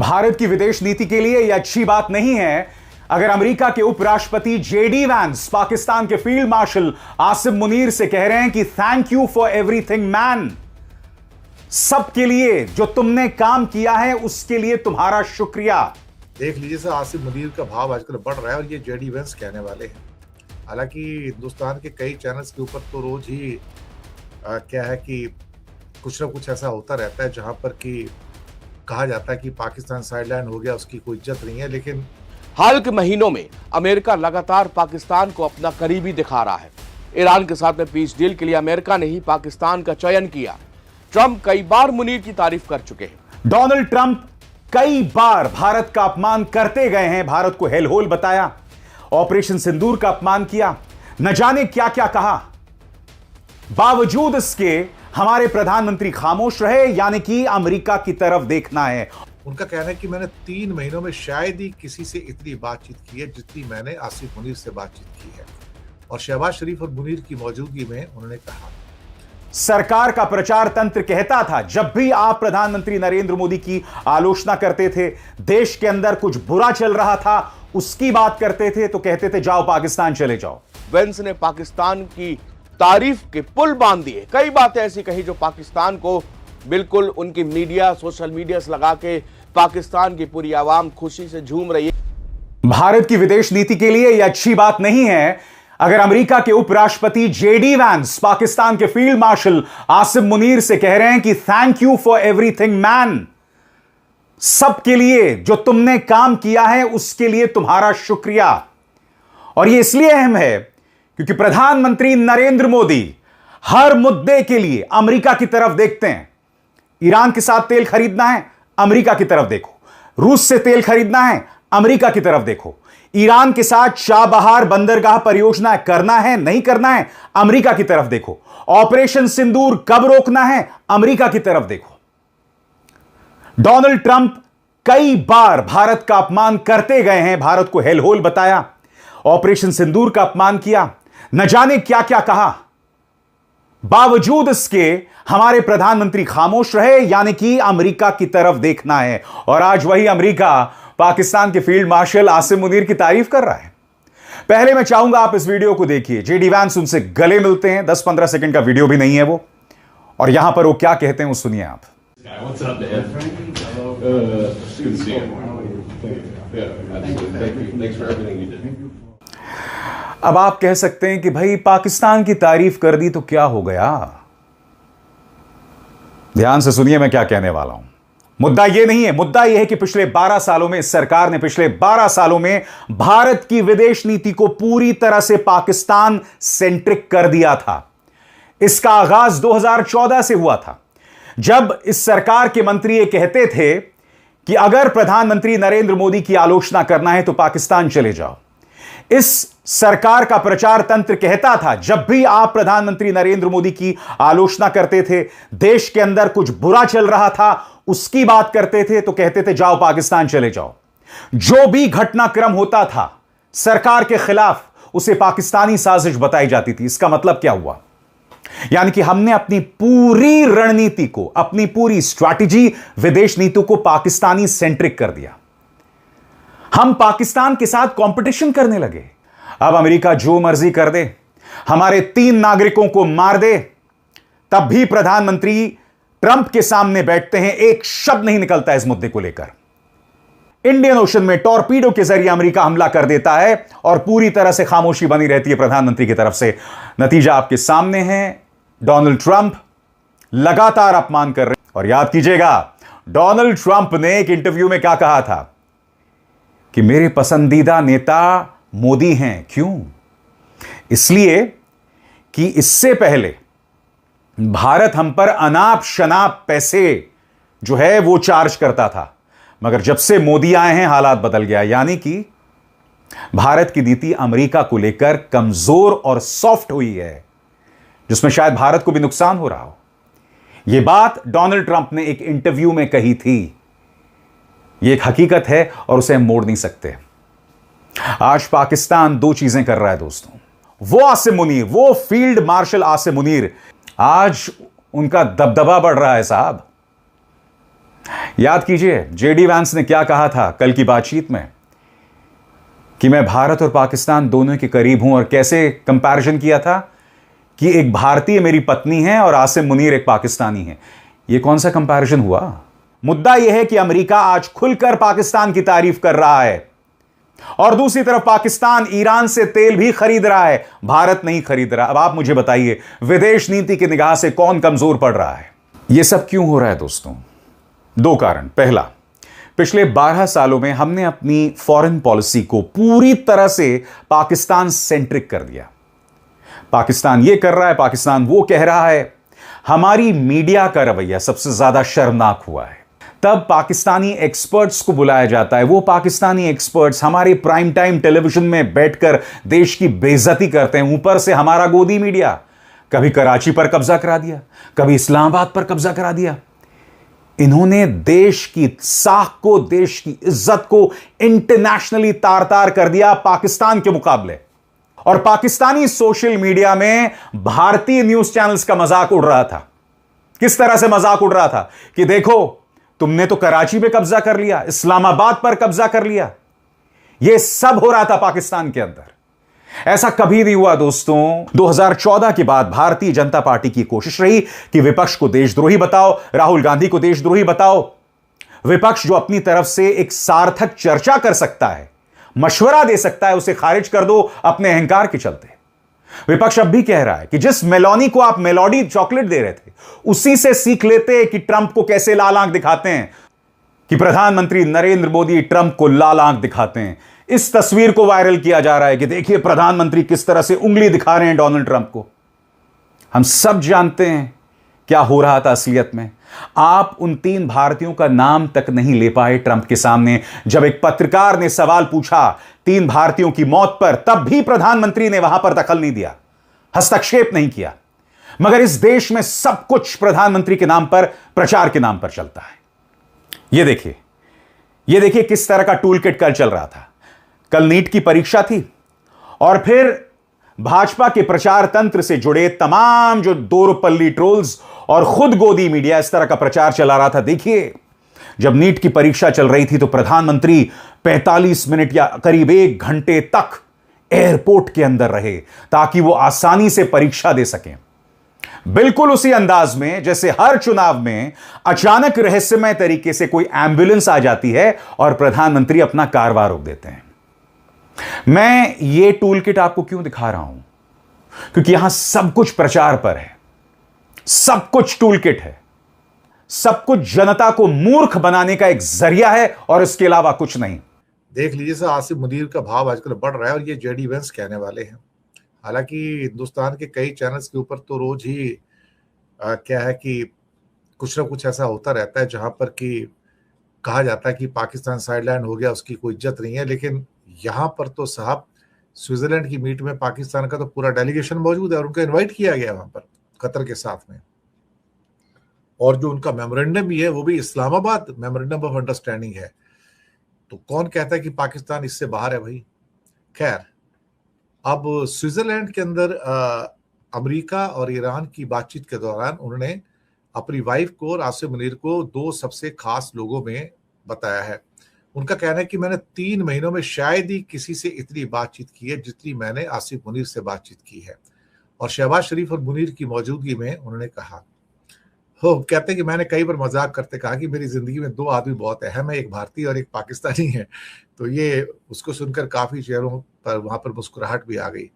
भारत की विदेश नीति के लिए यह अच्छी बात नहीं है अगर अमेरिका के उपराष्ट्रपति जेडी वैंस पाकिस्तान के फील्ड मार्शल आसिम मुनीर से कह रहे हैं कि thank you for everything man, सबके लिए जो तुमने काम किया है उसके लिए तुम्हारा शुक्रिया। देख लीजिए सर, आसिम मुनीर का भाव आजकल बढ़ रहा है और ये जेडी वैंस कहने वाले हैं। हालांकि हिंदुस्तान के कई चैनल्स के ऊपर तो रोज ही क्या है कि कुछ ना कुछ ऐसा होता रहता है जहां पर कि कहा जाता है कि पाकिस्तान साइडलाइन हो गया, उसकी कोई इज्जत नहीं है। लेकिन हाल के महीनों में अमेरिका लगातार पाकिस्तान को अपना करीबी दिखा रहा है। ईरान के साथ में पीस डील के लिए अमेरिका ने ही पाकिस्तान का चयन किया। ट्रंप कई बार मुनीर की तारीफ कर चुके हैं। डोनाल्ड ट्रंप कई बार भारत का अपमान करते गए हैं, भारत को हेलहोल बताया, ऑपरेशन सिंदूर का अपमान किया, न जाने क्या क्या कहा। बावजूद इसके हमारे प्रधानमंत्री खामोश रहे, यानी कि अमेरिका की तरफ देखना है। उनका कहना है कि मैंने 3 महीनों में शायद ही किसी से इतनी बातचीत की है जितनी मैंने आसिफ मुनीर से बातचीत की है। और शहबाज शरीफ और मुनीर की मौजूदगी में उन्होंने कहा, सरकार का प्रचार तंत्र कहता था जब भी आप प्रधानमंत्री नरेंद्र मोदी की आलोचना करते थे, देश के अंदर कुछ बुरा चल रहा था, उसकी बात करते थे तो कहते थे जाओ पाकिस्तान चले जाओ। वेंस ने पाकिस्तान की तारीफ के पुल बांध दिए। कई बातें ऐसी कही जो पाकिस्तान को बिल्कुल उनकी मीडिया, सोशल मीडिया से लगा के पाकिस्तान की पूरी आवाम खुशी से झूम रही है। भारत की विदेश नीति के लिए यह अच्छी बात नहीं है अगर अमेरिका के उपराष्ट्रपति जेडी वैंस पाकिस्तान के फील्ड मार्शल आसिम मुनीर से कह रहे हैं कि thank you for everything man, सबके लिए जो तुमने काम किया है उसके लिए तुम्हारा शुक्रिया। और यह इसलिए अहम है क्योंकि प्रधानमंत्री नरेंद्र मोदी हर मुद्दे के लिए अमेरिका की तरफ देखते हैं। ईरान के साथ तेल खरीदना है, अमेरिका की तरफ देखो। रूस से तेल खरीदना है, अमेरिका की तरफ देखो। ईरान के साथ चाबहार बंदरगाह परियोजना करना है, नहीं करना है, अमेरिका की तरफ देखो। ऑपरेशन सिंदूर कब रोकना है, अमेरिका की तरफ देखो। डोनाल्ड ट्रंप कई बार भारत का अपमान करते गए हैं, भारत को हेलहोल बताया, ऑपरेशन सिंदूर का अपमान किया, न जाने क्या क्या कहा। बावजूद इसके हमारे प्रधानमंत्री खामोश रहे, यानी कि अमेरिका की तरफ देखना है। और आज वही अमेरिका पाकिस्तान के फील्ड मार्शल आसिम मुनीर की तारीफ कर रहा है। पहले मैं चाहूंगा आप इस वीडियो को देखिए। जेडी वैंस उनसे गले मिलते हैं, 10-15 सेकंड का वीडियो भी नहीं है वो, और यहां पर वो क्या कहते हैं वो सुनिए आप। अब आप कह सकते हैं कि भाई पाकिस्तान की तारीफ कर दी तो क्या हो गया। ध्यान से सुनिए मैं क्या कहने वाला हूं। मुद्दा यह नहीं है, मुद्दा यह है कि पिछले 12 सालों में इस सरकार ने पिछले 12 सालों में भारत की विदेश नीति को पूरी तरह से पाकिस्तान सेंट्रिक कर दिया था। इसका आगाज 2014 से हुआ था, जब इस सरकार के मंत्री ये कहते थे कि अगर प्रधानमंत्री नरेंद्र मोदी की आलोचना करना है तो पाकिस्तान चले जाओ। इस सरकार का प्रचार तंत्र कहता था जब भी आप प्रधानमंत्री नरेंद्र मोदी की आलोचना करते थे, देश के अंदर कुछ बुरा चल रहा था, उसकी बात करते थे तो कहते थे जाओ पाकिस्तान चले जाओ। जो भी घटनाक्रम होता था सरकार के खिलाफ, उसे पाकिस्तानी साजिश बताई जाती थी। इसका मतलब क्या हुआ? यानी कि हमने अपनी पूरी रणनीति को, अपनी पूरी स्ट्रैटेजी, विदेश नीति को पाकिस्तानी सेंट्रिक कर दिया। हम पाकिस्तान के साथ कंपटीशन करने लगे। अब अमेरिका जो मर्जी कर दे, हमारे 3 नागरिकों को मार दे, तब भी प्रधानमंत्री ट्रंप के सामने बैठते हैं, एक शब्द नहीं निकलता इस मुद्दे को लेकर। इंडियन ओशन में टॉर्पीडो के जरिए अमेरिका हमला कर देता है और पूरी तरह से खामोशी बनी रहती है प्रधानमंत्री की तरफ से। नतीजा आपके सामने है, डोनाल्ड ट्रंप लगातार अपमान कर रहे। और याद कीजिएगा, डोनाल्ड ट्रंप ने एक इंटरव्यू में क्या कहा था कि मेरे पसंदीदा नेता मोदी हैं। क्यों? इसलिए कि इससे पहले भारत हम पर अनाप शनाप पैसे जो है वो चार्ज करता था, मगर जब से मोदी आए हैं हालात बदल गया। यानी कि भारत की नीति अमेरिका को लेकर कमजोर और सॉफ्ट हुई है, जिसमें शायद भारत को भी नुकसान हो रहा हो। यह बात डोनाल्ड ट्रंप ने एक इंटरव्यू में कही थी। यह एक हकीकत है और उसे हम मोड़ नहीं सकते। आज पाकिस्तान 2 चीजें कर रहा है दोस्तों। वो आसिम मुनीर, वो फील्ड मार्शल आसिम मुनीर, आज उनका दबदबा बढ़ रहा है साहब। याद कीजिए जेडी वैंस ने क्या कहा था कल की बातचीत में कि मैं भारत और पाकिस्तान दोनों के करीब हूं, और कैसे कंपैरिजन किया था कि एक भारतीय मेरी पत्नी है और आसिम मुनीर एक पाकिस्तानी है। यह कौन सा कंपैरिजन हुआ? मुद्दा यह है कि अमेरिका आज खुलकर पाकिस्तान की तारीफ कर रहा है, और दूसरी तरफ पाकिस्तान ईरान से तेल भी खरीद रहा है, भारत नहीं खरीद रहा। अब आप मुझे बताइए, विदेश नीति की निगाह से कौन कमजोर पड़ रहा है? यह सब क्यों हो रहा है दोस्तों? दो कारण। पहला, पिछले 12 सालों में हमने अपनी फॉरेन पॉलिसी को पूरी तरह से पाकिस्तान सेंट्रिक कर दिया। पाकिस्तान ये कर रहा है, पाकिस्तान वो कह रहा है। हमारी मीडिया का रवैया सबसे ज्यादा शर्मनाक हुआ है। तब पाकिस्तानी एक्सपर्ट्स को बुलाया जाता है, वो पाकिस्तानी एक्सपर्ट्स हमारे प्राइम टाइम टेलीविजन में बैठकर देश की बेइज्जती करते हैं। ऊपर से हमारा गोदी मीडिया कभी कराची पर कब्जा करा दिया, कभी इस्लामाबाद पर कब्जा करा दिया। इन्होंने देश की साख को, देश की इज्जत को इंटरनेशनली तार तार कर दिया पाकिस्तान के मुकाबले। और पाकिस्तानी सोशल मीडिया में भारतीय न्यूज चैनल्स का मजाक उड़ रहा था। किस तरह से मजाक उड़ रहा था कि देखो तुमने तो कराची पे कब्जा कर लिया, इस्लामाबाद पर कब्जा कर लिया। यह सब हो रहा था पाकिस्तान के अंदर। ऐसा कभी नहीं हुआ दोस्तों। 2014 के बाद भारतीय जनता पार्टी की कोशिश रही कि विपक्ष को देशद्रोही बताओ, राहुल गांधी को देशद्रोही बताओ। विपक्ष जो अपनी तरफ से एक सार्थक चर्चा कर सकता है, मशवरा दे सकता है, उसे खारिज कर दो अपने अहंकार के चलते। विपक्ष अब भी कह रहा है कि जिस मेलोनी को आप मेलोडी चॉकलेट दे रहे थे, उसी से सीख लेते कि ट्रंप को कैसे लाल आंख दिखाते हैं, कि प्रधानमंत्री नरेंद्र मोदी ट्रंप को लाल आंख दिखाते हैं। इस तस्वीर को वायरल किया जा रहा है कि देखिए प्रधानमंत्री किस तरह से उंगली दिखा रहे हैं डोनाल्ड ट्रंप को। हम सब जानते हैं क्या हो रहा था असलियत में। आप उन 3 भारतीयों का नाम तक नहीं ले पाए ट्रंप के सामने। जब एक पत्रकार ने सवाल पूछा 3 भारतीयों की मौत पर, तब भी प्रधानमंत्री ने वहां पर दखल नहीं दिया, हस्तक्षेप नहीं किया। मगर इस देश में सब कुछ प्रधानमंत्री के नाम पर, प्रचार के नाम पर चलता है। यह देखिए किस तरह का टूल किट कल चल रहा था। कल नीट की परीक्षा थी, और फिर भाजपा के प्रचार तंत्र से जुड़े तमाम जो दोरपल्ली ट्रोल्स और खुद गोदी मीडिया इस तरह का प्रचार चला रहा था। देखिए, जब नीट की परीक्षा चल रही थी तो प्रधानमंत्री 45 मिनट या करीब 1 घंटे तक एयरपोर्ट के अंदर रहे ताकि वो आसानी से परीक्षा दे सकें। बिल्कुल उसी अंदाज में जैसे हर चुनाव में अचानक रहस्यमय तरीके से कोई एम्बुलेंस आ जाती है और प्रधानमंत्री अपना कारवां रोक देते हैं। मैं ये टूल किट आपको क्यों दिखा रहा हूं? क्योंकि यहां सब कुछ प्रचार पर है, सब कुछ टूल किट है, सब कुछ जनता को मूर्ख बनाने का एक जरिया है, और इसके अलावा कुछ नहीं। देख लीजिए सर, आसिम मुनीर का भाव आजकल बढ़ रहा है, और ये जेडी वेंस कहने वाले हैं। हालांकि हिंदुस्तान के कई चैनल्स के ऊपर तो रोज ही क्या है कि कुछ ना कुछ ऐसा होता रहता है जहां पर कि कहा जाता है कि पाकिस्तान साइडलाइन हो गया, उसकी कोई इज्जत नहीं है। लेकिन यहाँ पर तो साहब स्विट्जरलैंड की मीट में पाकिस्तान का तो पूरा डेलीगेशन मौजूद है, और उनको इनवाइट किया गया वहां पर कतर के साथ में। और जो उनका मेमोरेंडम भी है वो भी इस्लामाबाद मेमोरेंडम ऑफ अंडरस्टैंडिंग है। तो कौन कहता है कि पाकिस्तान इससे बाहर है भाई? खैर, अब स्विट्जरलैंड के अंदर अमेरिका और ईरान की बातचीत के दौरान उन्होंने अपनी वाइफ को और आसिम मुनीर को 2 सबसे खास लोगों में बताया है। उनका कहना है कि मैंने 3 महीनों में शायद ही किसी से इतनी बातचीत की है जितनी मैंने आसिम मुनीर से बातचीत की है। और शहबाज शरीफ और मुनीर की मौजूदगी में उन्होंने कहा, हो कहते हैं कि मैंने कई बार मजाक करते कहा कि मेरी जिंदगी में 2 आदमी बहुत अहम है, एक भारतीय और एक पाकिस्तानी है। तो ये उसको सुनकर काफी चेहरों पर वहां पर मुस्कुराहट भी आ गई।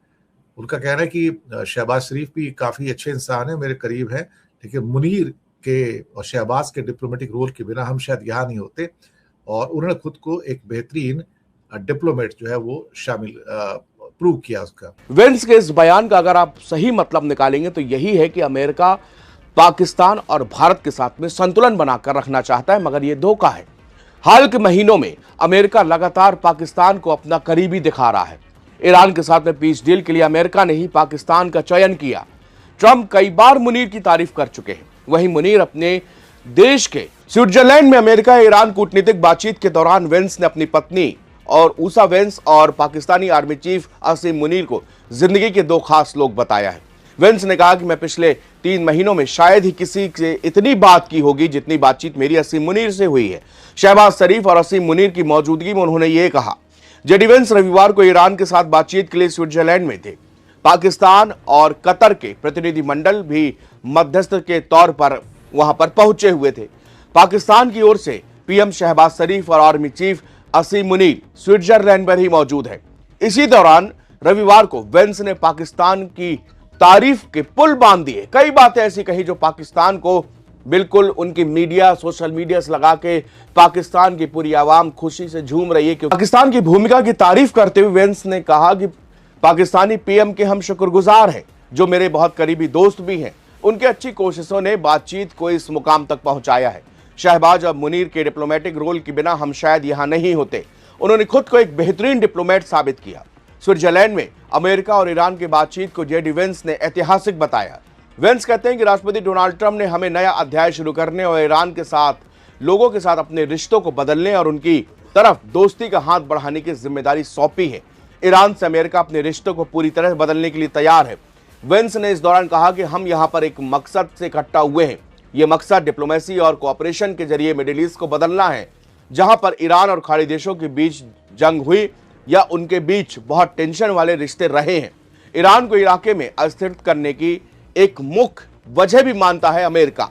उनका कहना है कि शहबाज शरीफ भी काफी अच्छे इंसान है, मेरे करीब है, लेकिन मुनीर के और शहबाज के डिप्लोमेटिक रोल के बिना हम शायद यहाँ नहीं होते। और उन्होंने खुद को एक बेहतरीन डिप्लोमेट जो है वो शामिल प्रूव किया उसका। वेंस के इस बयान का अगर आप सही मतलब निकालेंगे तो यही है कि अमेरिका पाकिस्तान और भारत के साथ में संतुलन बनाकर रखना चाहता है, मगर यह धोखा है। हाल के महीनों में अमेरिका लगातार पाकिस्तान को अपना करीबी दिखा रहा है। ईरान के साथ में पीस डील के लिए अमेरिका ने ही पाकिस्तान का चयन किया। ट्रंप कई बार मुनीर की तारीफ कर चुके हैं। वहीं मुनीर अपने देश के स्विट्जरलैंड में अमेरिका ईरान कूटनीतिक बातचीत के दौरान वेंस ने अपनी पत्नी और ऊषा वेंस और पाकिस्तानी आर्मी चीफ आसिम मुनीर को जिंदगी के 2 खास लोग बताया है। वेंस ने कहा कि मैं पिछले 3 महीनों में शायद ही किसी से इतनी बात की होगी जितनी बातचीत मेरी असीम मुनीर से हुई है। शहबाज शरीफ और असीम मुनीर की मौजूदगी में उन्होंने ये कहा। जेडी वेंस रविवार को ईरान के साथ बातचीत के लिए स्विट्जरलैंड में थे। पाकिस्तान और कतर के प्रतिनिधिमंडल भी मध्यस्थ के तौर पर वहां पर पहुंचे हुए थे। पाकिस्तान की ओर से पीएम शहबाज शरीफ और आर्मी चीफ असीम मुनीर स्विट्जरलैंड पर ही मौजूद है। इसी दौरान रविवार को वेंस ने पाकिस्तान की तारीफ के पुल बांध दिए। कई बातें ऐसी कही जो पाकिस्तान को बिल्कुल उनकी मीडिया सोशल मीडिया से लगा के पाकिस्तान की पूरी आवाम खुशी से झूम रही है। क्योंकि पाकिस्तान की भूमिका की तारीफ करते हुए वेंस ने कहा कि पाकिस्तानी पीएम के हम शुक्रगुजार हैं, जो मेरे बहुत करीबी दोस्त भी हैं। उनकी अच्छी कोशिशों ने बातचीत को इस मुकाम तक पहुंचाया है। शहबाज और मुनीर के डिप्लोमेटिक रोल के बिना हम शायद यहां नहीं होते। उन्होंने खुद को एक बेहतरीन डिप्लोमेट साबित किया। स्विट्जरलैंड में अमेरिका और ईरान की बातचीत को जेडी वेंस ने ऐतिहासिक बताया। वेंस कहते हैं कि राष्ट्रपति डोनाल्ड ट्रंप ने हमें नया अध्याय शुरू करने और ईरान के साथ लोगों के साथ अपने रिश्तों को बदलने और उनकी तरफ दोस्ती का हाथ बढ़ाने की जिम्मेदारी सौंपी है। ईरान से अमेरिका अपने रिश्तों को पूरी तरह बदलने के लिए तैयार है। वेंस ने इस दौरान कहा कि हम यहां पर एक मकसद से इकट्ठा हुए हैं। ये मकसद डिप्लोमेसी और कोऑपरेशन के जरिए मिडिल ईस्ट को बदलना है, जहां पर ईरान और खाड़ी देशों के बीच जंग हुई या उनके बीच बहुत टेंशन वाले रिश्ते रहे हैं। ईरान को इलाके में अस्थिर करने की एक मुख्य वजह भी मानता है अमेरिका।